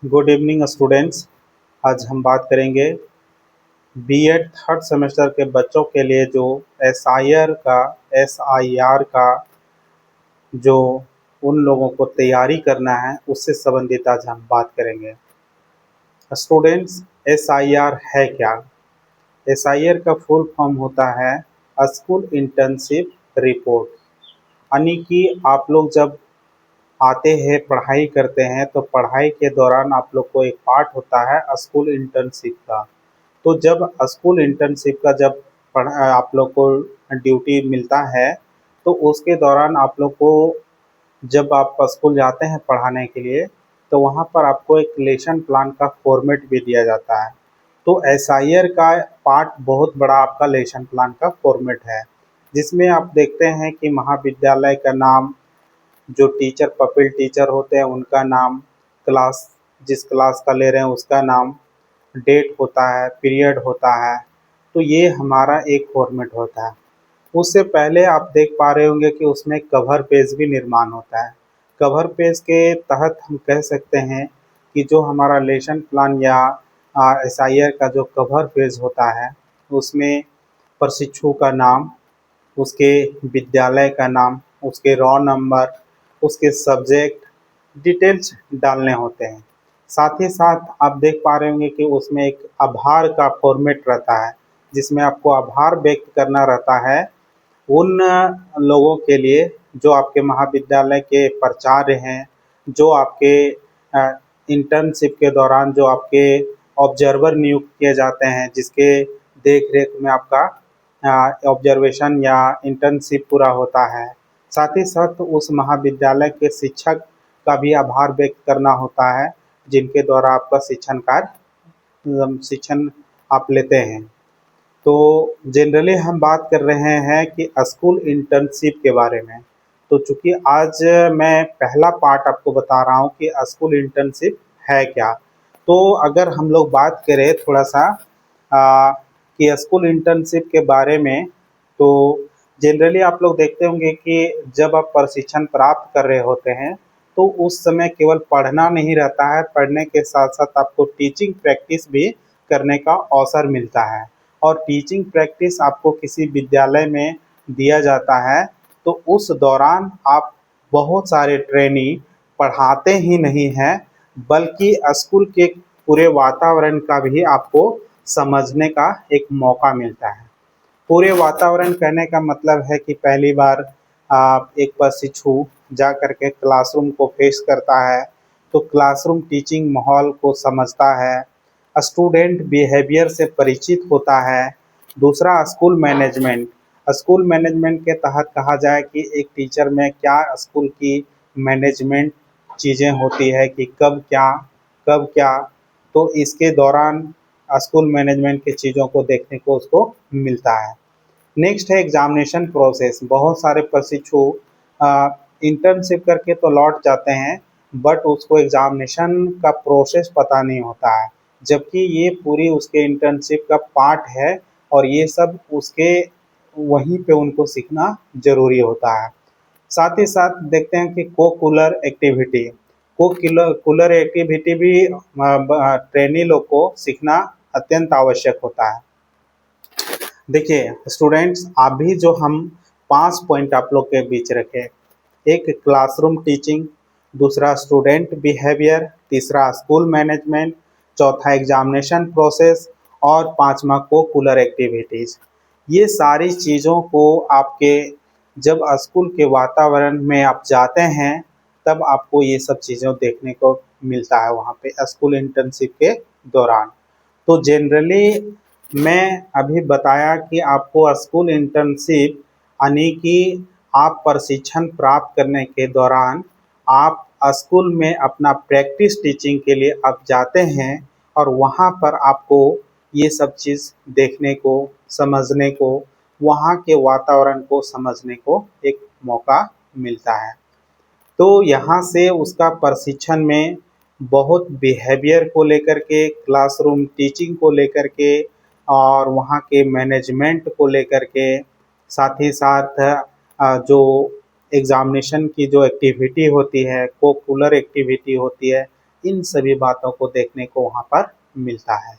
Good evening students. आज हम बात करेंगे बीएड थर्ड सेमेस्टर के बच्चों के लिए जो एस आई आर का जो उन लोगों को तैयारी करना है उससे संबंधित आज हम बात करेंगे। स्टूडेंट्स, एस आई आर है क्या? एस आई आर का फुल फॉर्म होता है स्कूल इंटर्नशिप रिपोर्ट। यानी कि आप लोग जब आते हैं पढ़ाई करते हैं तो पढ़ाई के दौरान आप लोग को एक पार्ट होता है स्कूल इंटर्नशिप का। तो जब स्कूल इंटर्नशिप का जब आप लोग को ड्यूटी मिलता है तो उसके दौरान आप लोग को जब आप स्कूल जाते हैं पढ़ाने के लिए तो वहाँ पर आपको एक लेसन प्लान का फॉर्मेट भी दिया जाता है। तो एस का पार्ट बहुत बड़ा आपका लेसन प्लान का फॉर्मेट है, जिसमें आप देखते हैं कि महाविद्यालय का नाम, जो टीचर पपिल टीचर होते हैं उनका नाम, क्लास जिस क्लास का ले रहे हैं उसका नाम, डेट होता है, पीरियड होता है। तो ये हमारा एक फॉर्मेट होता है। उससे पहले आप देख पा रहे होंगे कि उसमें कवर पेज भी निर्माण होता है। कवर पेज के तहत हम कह सकते हैं कि जो हमारा लेसन प्लान या एस का जो कवर पेज होता है उसमें प्रशिक्षु का नाम, उसके विद्यालय का नाम, उसके रोल नंबर, उसके सब्जेक्ट डिटेल्स डालने होते हैं। साथ ही साथ आप देख पा रहे होंगे कि उसमें एक आभार का फॉर्मेट रहता है, जिसमें आपको आभार व्यक्त करना रहता है उन लोगों के लिए जो आपके महाविद्यालय के प्राचार्य हैं, जो आपके इंटर्नशिप के दौरान जो आपके ऑब्जर्वर नियुक्त किए जाते हैं, जिसके देख रेख में आपका ऑब्जर्वेशन या इंटर्नशिप पूरा होता है। साथ ही साथ उस महाविद्यालय के शिक्षक का भी आभार व्यक्त करना होता है, जिनके द्वारा आपका शिक्षण आप लेते हैं। तो जनरली हम बात कर रहे हैं कि स्कूल इंटर्नशिप के बारे में। तो चूँकि आज मैं पहला पार्ट आपको बता रहा हूँ कि स्कूल इंटर्नशिप है क्या। तो अगर हम लोग बात करें थोड़ा सा कि स्कूल इंटर्नशिप के बारे में, तो जनरली आप लोग देखते होंगे कि जब आप प्रशिक्षण प्राप्त कर रहे होते हैं तो उस समय केवल पढ़ना नहीं रहता है, पढ़ने के साथ साथ आपको टीचिंग प्रैक्टिस भी करने का अवसर मिलता है। और टीचिंग प्रैक्टिस आपको किसी विद्यालय में दिया जाता है तो उस दौरान आप बहुत सारे ट्रेनी पढ़ाते ही नहीं हैं, बल्कि स्कूल के पूरे वातावरण का भी आपको समझने का एक मौका मिलता है। पूरे वातावरण कहने का मतलब है कि पहली बार आप एक प्रशिक्षु जा कर के क्लासरूम को फेस करता है तो क्लासरूम टीचिंग माहौल को समझता है, स्टूडेंट बिहेवियर से परिचित होता है। दूसरा स्कूल मैनेजमेंट के तहत कहा जाए कि एक टीचर में क्या स्कूल की मैनेजमेंट चीज़ें होती है कि कब क्या। तो इसके दौरान स्कूल मैनेजमेंट की चीज़ों को देखने को उसको मिलता है। नेक्स्ट है एग्जामिनेशन प्रोसेस। बहुत सारे प्रशिक्षु इंटर्नशिप करके तो लौट जाते हैं, बट उसको एग्जामिनेशन का प्रोसेस पता नहीं होता है, जबकि ये पूरी उसके इंटर्नशिप का पार्ट है और ये सब उसके वहीं पे उनको सीखना ज़रूरी होता है। साथ ही साथ देखते हैं कि को कूलर एक्टिविटी भी ट्रेनी लोग को सीखना अत्यंत आवश्यक होता है। देखिए स्टूडेंट्स, अभी जो हम 5 पॉइंट आप लोग के बीच रखे, एक क्लासरूम टीचिंग, दूसरा स्टूडेंट बिहेवियर, तीसरा स्कूल मैनेजमेंट, चौथा एग्जामिनेशन प्रोसेस और पांचवा को कूलर एक्टिविटीज़। ये सारी चीज़ों को आपके जब स्कूल के वातावरण में आप जाते हैं तब आपको ये सब चीज़ों देखने को मिलता है वहाँ पे स्कूल इंटर्नशिप के दौरान। तो जनरली मैं अभी बताया कि आपको स्कूल इंटर्नशिप यानी कि आप प्रशिक्षण प्राप्त करने के दौरान आप स्कूल में अपना प्रैक्टिस टीचिंग के लिए आप जाते हैं और वहाँ पर आपको ये सब चीज़ देखने को, समझने को, वहाँ के वातावरण को समझने को एक मौका मिलता है। तो यहाँ से उसका प्रशिक्षण में बहुत बिहेवियर को लेकर के, क्लासरूम टीचिंग को लेकर के और वहाँ के मैनेजमेंट को लेकर के, साथ ही साथ जो एग्ज़ामिनेशन की जो एक्टिविटी होती है, को कूलर एक्टिविटी होती है, इन सभी बातों को देखने को वहाँ पर मिलता है।